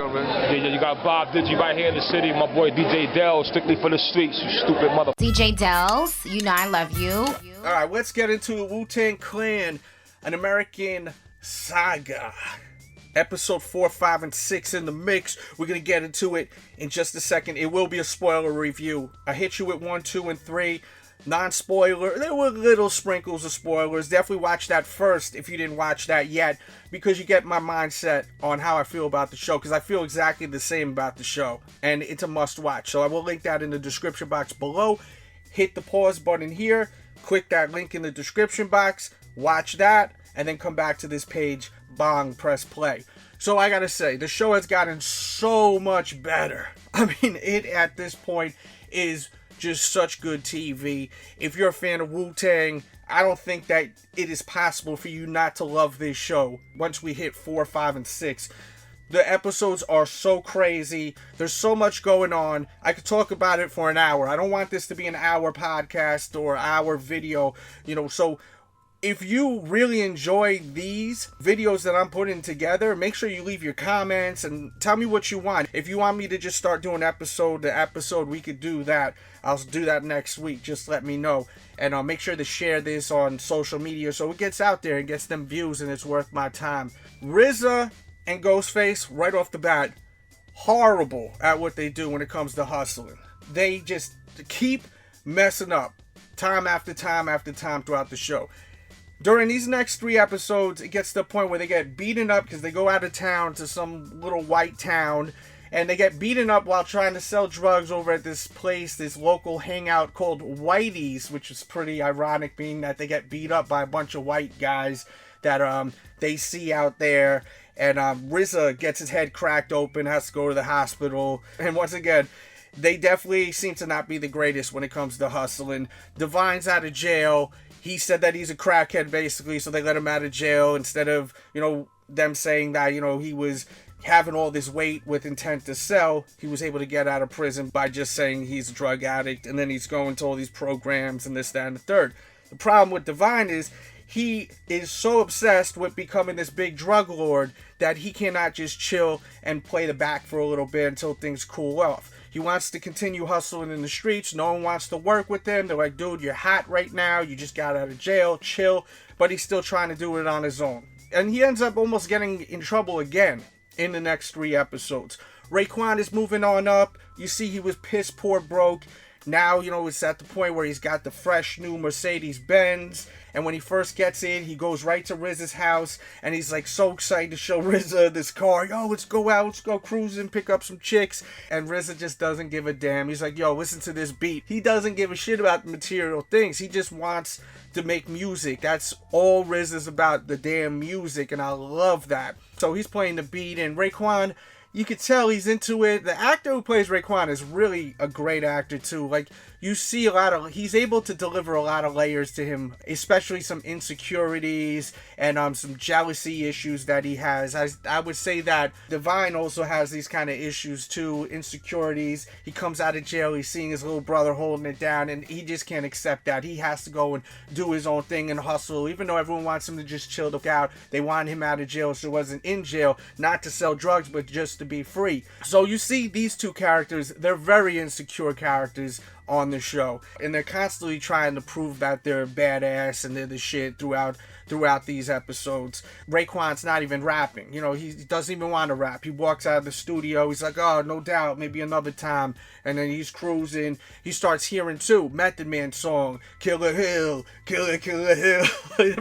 gentlemen. Yeah, you got Bob Digi right here in the city. My boy DJ Delz, strictly for the streets, you stupid mother. DJ Delz, you know I love you. All right, let's get into Wu-Tang Clan, an American Saga. Episode 4, 5, and 6 in the mix. We're going to get into it in just a second. It will be a spoiler review. I hit you with 1, 2, and 3. Non-spoiler. There were little sprinkles of spoilers. Definitely watch that first if you didn't watch that yet, because you get my mindset on how I feel about the show, because I feel exactly the same about the show, and it's a must-watch. So I will link that in the description box below. Hit the pause button here. Click that link in the description box. Watch that, and then come back to this page. Bong, press play. So I gotta say, the show has gotten so much better. I mean, it at this point is just such good TV. If you're a fan of Wu-Tang, I don't think that it is possible for you not to love this show once we hit 4, 5, and 6. The episodes are so crazy. There's so much going on. I could talk about it for an hour. I don't want this to be an hour podcast or hour video, so if you really enjoy these videos that I'm putting together, make sure you leave your comments and tell me what you want. If you want me to just start doing episode to episode, we could do that. I'll do that next week. Just let me know. And I'll make sure to share this on social media so it gets out there and gets them views and it's worth my time. RZA and Ghostface, right off the bat, horrible at what they do when it comes to hustling. They just keep messing up time after time after time throughout the show. During these next 3 episodes, it gets to the point where they get beaten up because they go out of town to some little white town, and they get beaten up while trying to sell drugs over at this place, this local hangout called Whitey's, which is pretty ironic, being that they get beat up by a bunch of white guys that they see out there. And RZA gets his head cracked open, has to go to the hospital, and once again, they definitely seem to not be the greatest when it comes to hustling. Divine's out of jail. He said that he's a crackhead, basically, so they let him out of jail instead of, them saying that, he was having all this weight with intent to sell. He was able to get out of prison by just saying he's a drug addict, and then he's going to all these programs and this, that, and the third. The problem with Divine is he is so obsessed with becoming this big drug lord that he cannot just chill and play the back for a little bit until things cool off. He wants to continue hustling in the streets. No one wants to work with him. They're like, dude, you're hot right now. You just got out of jail. Chill. But he's still trying to do it on his own. And he ends up almost getting in trouble again in the next 3 episodes. Raekwon is moving on up. You see he was piss poor broke. Now, it's at the point where he's got the fresh new Mercedes-Benz. And when he first gets in, he goes right to RZA's house. And he's like so excited to show RZA this car. Yo, let's go out. Let's go cruising, pick up some chicks. And RZA just doesn't give a damn. He's like, yo, listen to this beat. He doesn't give a shit about the material things. He just wants to make music. That's all RZA's about, the damn music. And I love that. So he's playing the beat. And Raekwon, you could tell he's into it. The actor who plays Raekwon is really a great actor too. Like, you see he's able to deliver a lot of layers to him, especially some insecurities and some jealousy issues that he has. I would say that Divine also has these kind of issues too, insecurities. He comes out of jail, he's seeing his little brother holding it down, and he just can't accept that. He has to go and do his own thing and hustle, even though everyone wants him to just chill the fuck out. They want him out of jail so he wasn't in jail, not to sell drugs, but just to be free. So you see these two characters, they're very insecure characters on the show, and they're constantly trying to prove that they're badass and they're the shit throughout these episodes. Raekwon's not even rapping. He doesn't even want to rap. He walks out of the studio. He's like, oh, no doubt, maybe another time. And then he's cruising. He starts hearing, too, Method Man's song, Killer Hill, Killer Hill.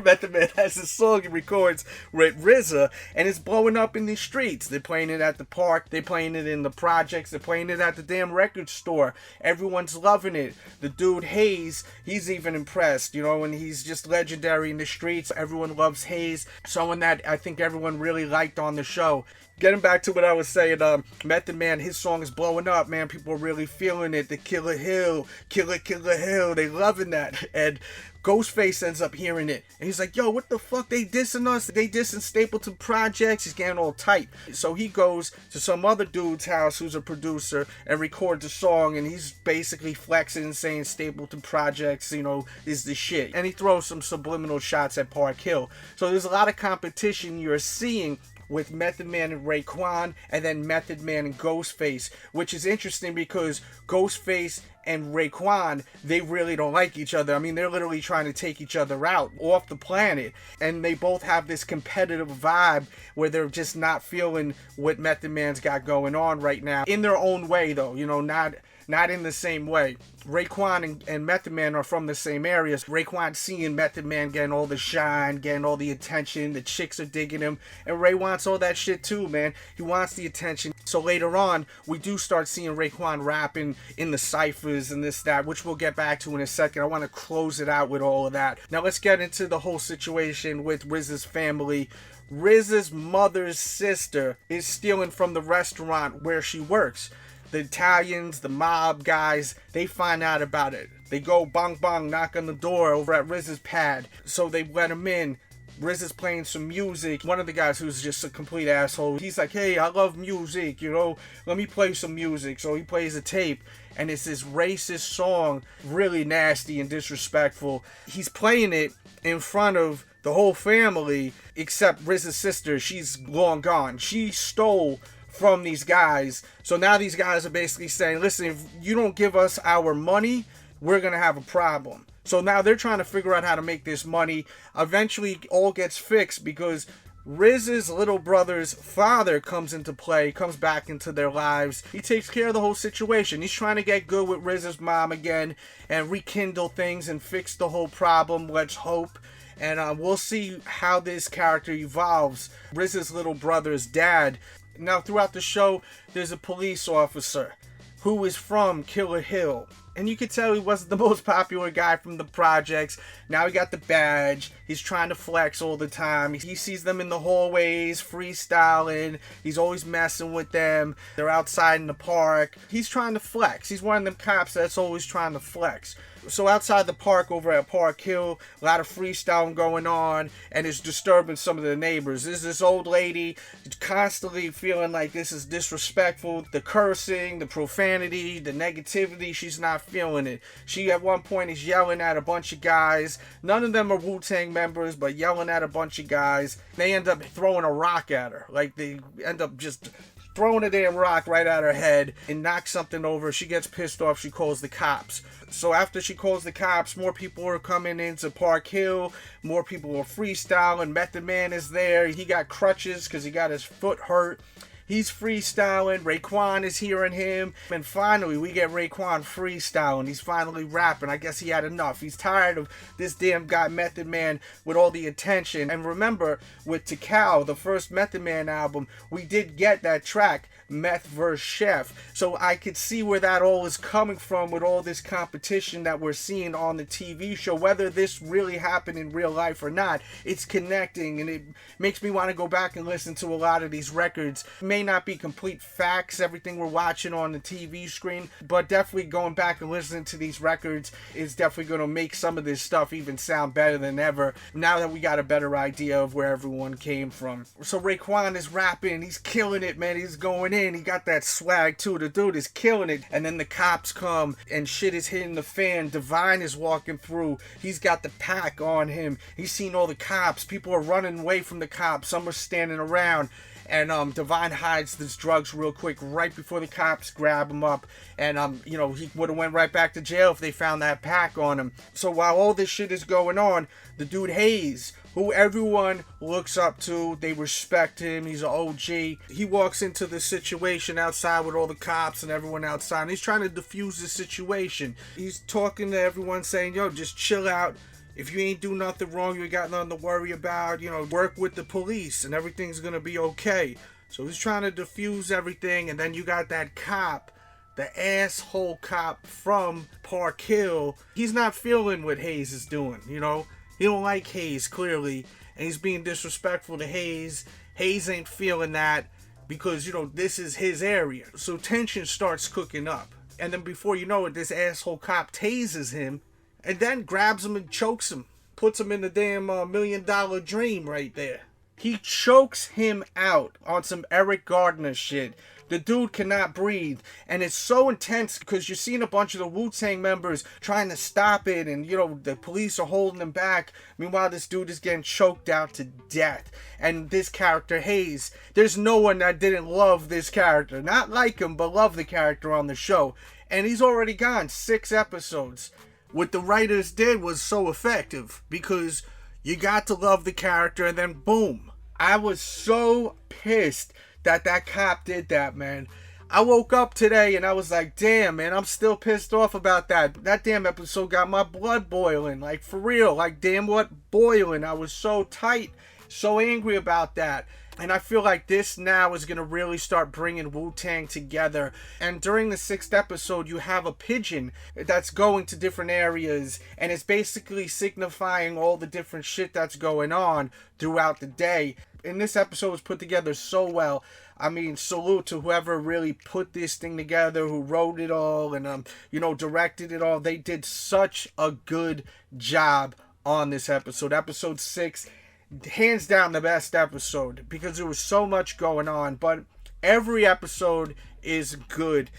Method Man has a song he records with RZA, and it's blowing up in the streets. They're playing it at the park. They're playing it in the projects. They're playing it at the damn record store. Everyone's loving it. The dude, Hayes, he's even impressed, and he's just legendary in the streets. Everyone loves Hayes, someone that I think everyone really liked on the show. Getting back to what I was saying, Method Man, his song is blowing up, man. People are really feeling it. The Killer Hill, Killer Hill, they loving that. And Ghostface ends up hearing it, and he's like, yo, what the fuck, they dissing us? They dissing Stapleton Projects? He's getting all tight. So he goes to some other dude's house who's a producer and records a song, and he's basically flexing and saying Stapleton Projects, is the shit. And he throws some subliminal shots at Park Hill. So there's a lot of competition you're seeing with Method Man and Raekwon, and then Method Man and Ghostface, which is interesting because Ghostface and Raekwon, they really don't like each other. I mean, they're literally trying to take each other out off the planet, and they both have this competitive vibe where they're just not feeling what Method Man's got going on right now, in their own way though, you know, not in the same way. Raekwon and Method Man are from the same areas. Raekwon seeing Method Man getting all the shine, getting all the attention, the chicks are digging him, and Ray wants all that shit too, man. He wants the attention. So later on, we do start seeing Raekwon rapping in the ciphers and this, that, which we'll get back to in a second. I want to close it out with all of that. Now let's get into the whole situation with RZA's family. RZA's mother's sister is stealing from the restaurant where she works. The Italians, the mob guys, they find out about it. They go bang bang, knock on the door over at RZA's pad. So they let him in. RZA's playing some music. One of the guys who's just a complete asshole, he's like, hey, I love music, you know, let me play some music. So he plays a tape, and it's this racist song, really nasty and disrespectful. He's playing it in front of the whole family, except RZA's sister. She's long gone. She stole from these guys. So now these guys are basically saying, listen, if you don't give us our money, we're gonna have a problem. So now they're trying to figure out how to make this money. Eventually it all gets fixed because RZA's little brother's father comes into play, comes back into their lives. He takes care of the whole situation. He's trying to get good with RZA's mom again and rekindle things and fix the whole problem, let's hope. And we'll see how this character evolves. RZA's little brother's dad. Now, throughout the show, there's a police officer who is from Killer Hill. And you could tell he wasn't the most popular guy from the projects. Now he got the badge. He's trying to flex all the time. He sees them in the hallways, freestyling. He's always messing with them. They're outside in the park. He's trying to flex. He's one of them cops that's always trying to flex. So outside the park over at Park Hill, a lot of freestyling going on, and it's disturbing some of the neighbors. There's this old lady constantly feeling like this is disrespectful. The cursing, the profanity, the negativity, she's not feeling it. She at one point is yelling at a bunch of guys. None of them are Wu-Tang members, but yelling at a bunch of guys. They end up throwing a rock at her. Like, they end up just throwing a damn rock right at her head and knock something over. She gets pissed off. She calls the cops. So after she calls the cops, more people are coming into Park Hill. More people are freestyling. Method Man is there. He got crutches because he got his foot hurt. He's freestyling. Raekwon is hearing him. And finally, we get Raekwon freestyling. He's finally rapping. I guess he had enough. He's tired of this damn guy, Method Man, with all the attention. And remember, with Tikal, the first Method Man album, we did get that track, Meth vs. Chef. So I could see where that all is coming from with all this competition that we're seeing on the TV show. Whether this really happened in real life or not, it's connecting, and it makes me want to go back and listen to a lot of these records. May not be complete facts, everything we're watching on the TV screen, but definitely going back and listening to these records is definitely going to make some of this stuff even sound better than ever, now that we got a better idea of where everyone came from. So Raekwon is rapping, he's killing it, man. He's going in, he got that swag too. The dude is killing it. And then the cops come and shit is hitting the fan. Divine is walking through, he's got the pack on him. He's seen all the cops. People are running away from the cops, some are standing around. And Divine hides this drugs real quick right before the cops grab him up. And, you know, he would have went right back to jail if they found that pack on him. So while all this shit is going on, the dude Hayes, who everyone looks up to, they respect him, he's an OG. He walks into the situation outside with all the cops and everyone outside. And he's trying to defuse the situation. He's talking to everyone saying, yo, just chill out. If you ain't do nothing wrong, you ain't got nothing to worry about, you know, work with the police and everything's gonna be okay. So he's trying to defuse everything, and then you got that cop, the asshole cop from Park Hill. He's not feeling what Hayes is doing, you know? He don't like Hayes, clearly, and he's being disrespectful to Hayes. Hayes ain't feeling that because, you know, this is his area. So tension starts cooking up. And then before you know it, this asshole cop tases him, and then grabs him and chokes him. Puts him in the damn $1 million dream right there. He chokes him out on some Eric Gardner shit. The dude cannot breathe, and it's so intense because you're seeing a bunch of the Wu-Tang members trying to stop it, and the police are holding him back. Meanwhile, this dude is getting choked out to death. And this character, Hayes, there's no one that didn't love this character. Not like him, but love the character on the show. And he's already gone 6 episodes. What the writers did was so effective because you got to love the character, and then boom. I was so pissed that cop did that, man. I woke up today and I was like, damn, man, I'm still pissed off about that. That damn episode got my blood boiling, like, for real, like, damn what, boiling. I was so tight, so angry about that. And I feel like this now is going to really start bringing Wu-Tang together. And during the 6th episode, you have a pigeon that's going to different areas. And it's basically signifying all the different shit that's going on throughout the day. And this episode was put together so well. I mean, salute to whoever really put this thing together, who wrote it all and, directed it all. They did such a good job on this episode. Episode 6, hands down the best episode because there was so much going on. But every episode is good.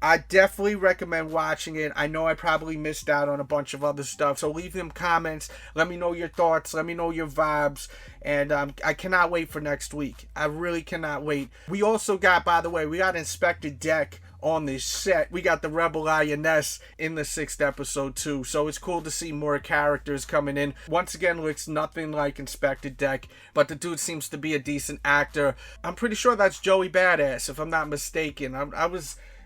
I definitely recommend watching it. I know I probably missed out on a bunch of other stuff, so leave them comments. Let me know your thoughts. Let me know your vibes. And I cannot wait for next week. I really cannot wait. We also got, by the way, we got Inspector Deck on this set. We got the Rebel INS in the 6th episode too, so it's cool to see more characters coming in. Once again, looks nothing like Inspector Deck, but the dude seems to be a decent actor. I'm pretty sure that's Joey Badass, if I'm not mistaken.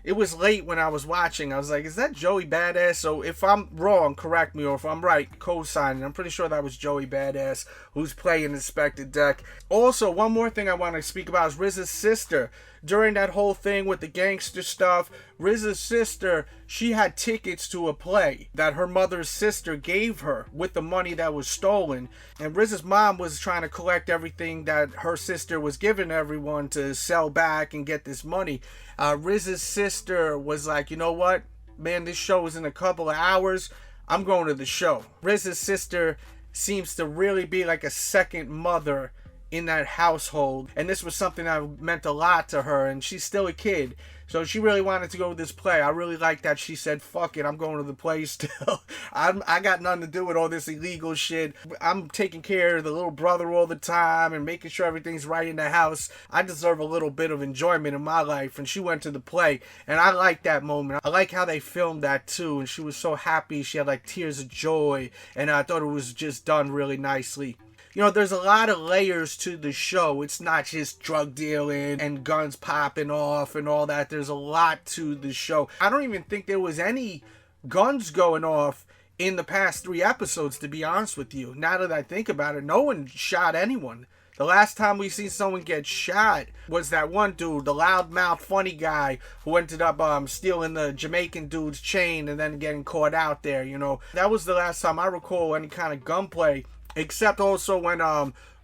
It was late when I was watching. I was like, is that Joey Badass? So if I'm wrong, correct me, or if I'm right, co-sign. I'm pretty sure that was Joey Badass who's playing Inspector Deck. Also, one more thing I want to speak about is RZA's sister. During that whole thing with the gangster stuff, RZA's sister, she had tickets to a play that her mother's sister gave her with the money that was stolen. And RZA's mom was trying to collect everything that her sister was giving everyone to sell back and get this money. RZA's sister was like, you know what? Man, this show is in a couple of hours. I'm going to the show. RZA's sister seems to really be like a second mother in that household, and this was something that meant a lot to her, and she's still a kid, so she really wanted to go to this play. I really like that she said, fuck it, I'm going to the play still. I got nothing to do with all this illegal shit. I'm taking care of the little brother all the time and making sure everything's right in the house. I deserve a little bit of enjoyment in my life, and she went to the play, and I like that moment. I like how they filmed that too, and she was so happy. She had like tears of joy, and I thought it was just done really nicely. There's a lot of layers to the show. It's not just drug dealing and guns popping off and all that. There's a lot to the show. I don't even think there was any guns going off in the past 3 episodes, to be honest with you. Now that I think about it, no one shot anyone. The last time we seen someone get shot was that one dude, the loudmouth funny guy who ended up stealing the Jamaican dude's chain and then getting caught out there, That was the last time I recall any kind of gunplay. Except also when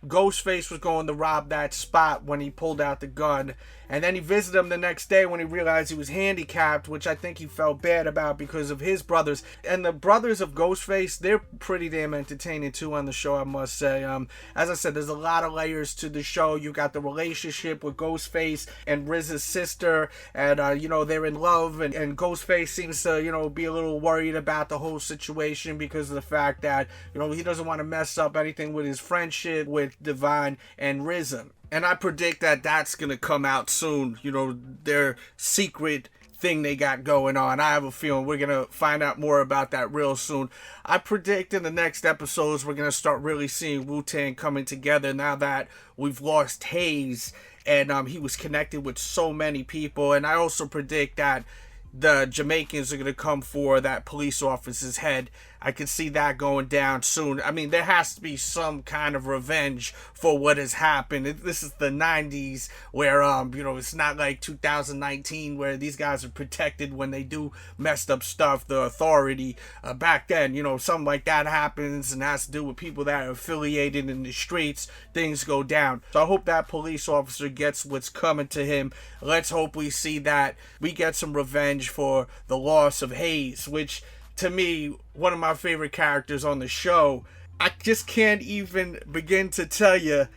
Ghostface was going to rob that spot when he pulled out the gun. And then he visited him the next day when he realized he was handicapped, which I think he felt bad about because of his brothers. And the brothers of Ghostface, they're pretty damn entertaining too on the show, I must say. As I said, there's a lot of layers to the show. You got the relationship with Ghostface and RZA's sister, and they're in love, and Ghostface seems to be a little worried about the whole situation because of the fact that he doesn't want to mess up anything with his friendship with Divine and RZA. And I predict that that's going to come out soon, their secret thing they got going on. I have a feeling we're going to find out more about that real soon. I predict in the next episodes we're going to start really seeing Wu-Tang coming together now that we've lost Hayes, and he was connected with so many people. And I also predict that the Jamaicans are going to come for that police officer's head. I can see that going down soon. I mean, there has to be some kind of revenge for what has happened. This is the 90s where, it's not like 2019 where these guys are protected when they do messed up stuff, the authority. Back then, something like that happens and has to do with people that are affiliated in the streets. Things go down. So I hope that police officer gets what's coming to him. Let's hope we see that we get some revenge for the loss of Hayes, which, to me, one of my favorite characters on the show. I just can't even begin to tell you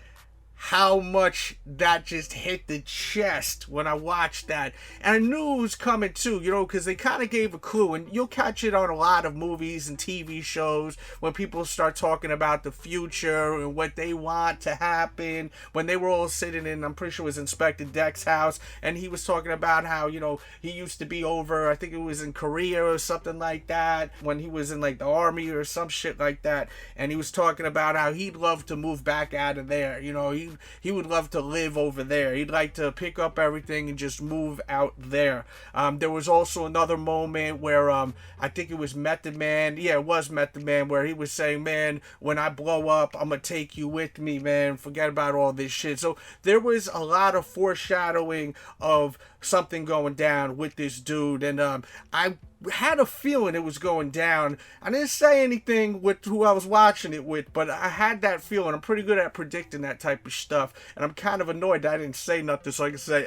how much that just hit the chest when I watched that. And I knew it was coming too, you know, because they kind of gave a clue. And you'll catch it on a lot of movies and TV shows when people start talking about the future and what they want to happen. When they were all sitting in, I'm pretty sure it was Inspector Deck's house, and he was talking about how, you know, he used to be over, I think it was in Korea or something like that, when he was in like the army or some shit like that. And he was talking about how he'd love to move back out of there, you know, he would love to live over there. He'd like to pick up everything and just move out there. There was also another moment where I think it was Method Man. Yeah, it was Method Man, where he was saying, man, when I blow up, I'm going to take you with me, man. Forget about all this shit. So there was a lot of foreshadowing of something going down with this dude. And I had a feeling it was going down. I didn't say anything with who I was watching it with, but I had that feeling. I'm pretty good at predicting that type of stuff, and I'm kind of annoyed that I didn't say nothing so I can say,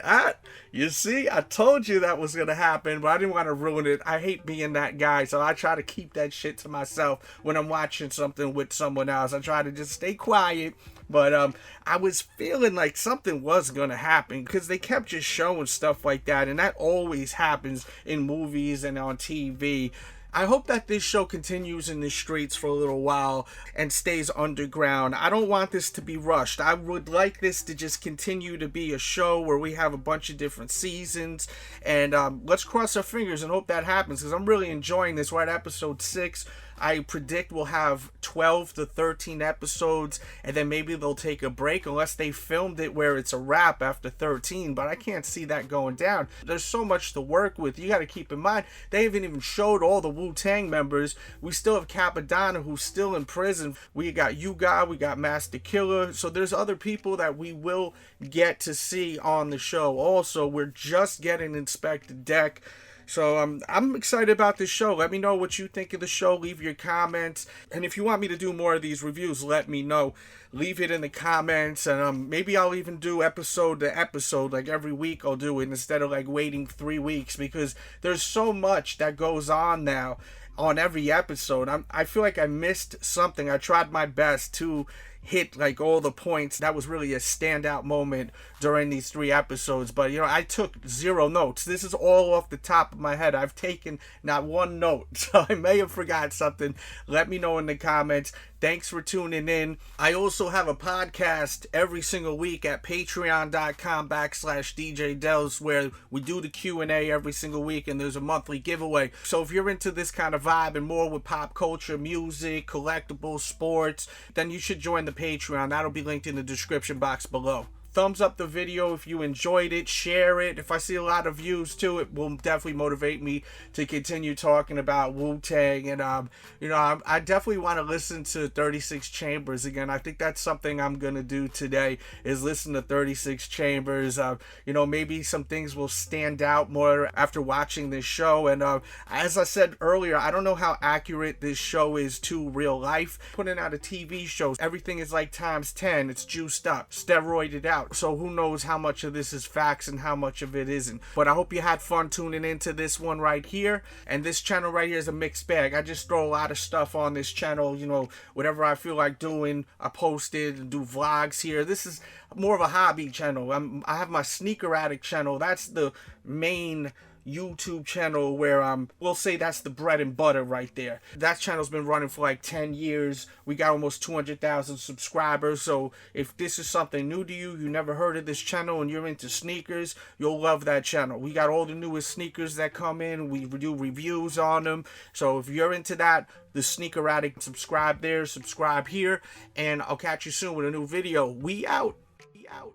you see, I told you that was going to happen, but I didn't want to ruin it. I hate being that guy, so I try to keep that shit to myself when I'm watching something with someone else. I try to just stay quiet. But I was feeling like something was going to happen because they kept just showing stuff like that. And that always happens in movies and on TV. I hope that this show continues in the streets for a little while and stays underground. I don't want this to be rushed. I would like this to just continue to be a show where we have a bunch of different seasons. And let's cross our fingers and hope that happens, because I'm really enjoying this. We're at episode 6. I predict we'll have 12 to 13 episodes, and then maybe they'll take a break unless they filmed it where it's a wrap after 13, but I can't see that going down. There's so much to work with. You got to keep in mind, they haven't even showed all the Wu-Tang members. We still have Capadonna, who's still in prison. We got Yuga, we got Master Killer, so there's other people that we will get to see on the show. Also, we're just getting Inspector Deck. So I'm excited about this show. Let me know what you think of the show. Leave your comments. And if you want me to do more of these reviews, let me know. Leave it in the comments. And maybe I'll even do episode to episode. Like every week I'll do it instead of like waiting 3 weeks. Because there's so much that goes on now on every episode. I feel like I missed something. I tried my best to hit like all the points. That was really a standout moment during these 3 episodes, but you know, I took 0 notes. This is all off the top of my head. I've taken not 1 note, so I may have forgot something. Let me know in the comments. Thanks for tuning in. I also have a podcast every single week at patreon.com/DJ Delz, where we do the Q&A every single week, and there's a monthly giveaway. So if you're into this kind of vibe and more with pop culture, music, collectibles, sports, then you should join the Patreon. That'll be linked in the description box below. Thumbs up the video if you enjoyed it. Share it. If I see a lot of views too, it will definitely motivate me to continue talking about Wu-Tang. And you know, I definitely want to listen to 36 Chambers again. I think that's something I'm gonna do today, is listen to 36 Chambers. You know, maybe some things will stand out more after watching this show. And as I said earlier, I don't know how accurate this show is to real life. Putting out a TV show, everything is like times 10. It's juiced up, steroided out. So who knows how much of this is facts and how much of it isn't. But I hope you had fun tuning into this one right here. And this channel right here is a mixed bag. I just throw a lot of stuff on this channel. You know, whatever I feel like doing, I post it and do vlogs here. This is more of a hobby channel. I have my Sneaker Addict channel. That's the main YouTube channel where we'll say that's the bread and butter right there. That channel's been running for like 10 years. We got almost 200,000 subscribers. So if this is something new to you, you never heard of this channel, and you're into sneakers, you'll love that channel. We got all the newest sneakers that come in. We do reviews on them. So if you're into that, the Sneaker Addict, subscribe there, subscribe here, and I'll catch you soon with a new video. We out. We out.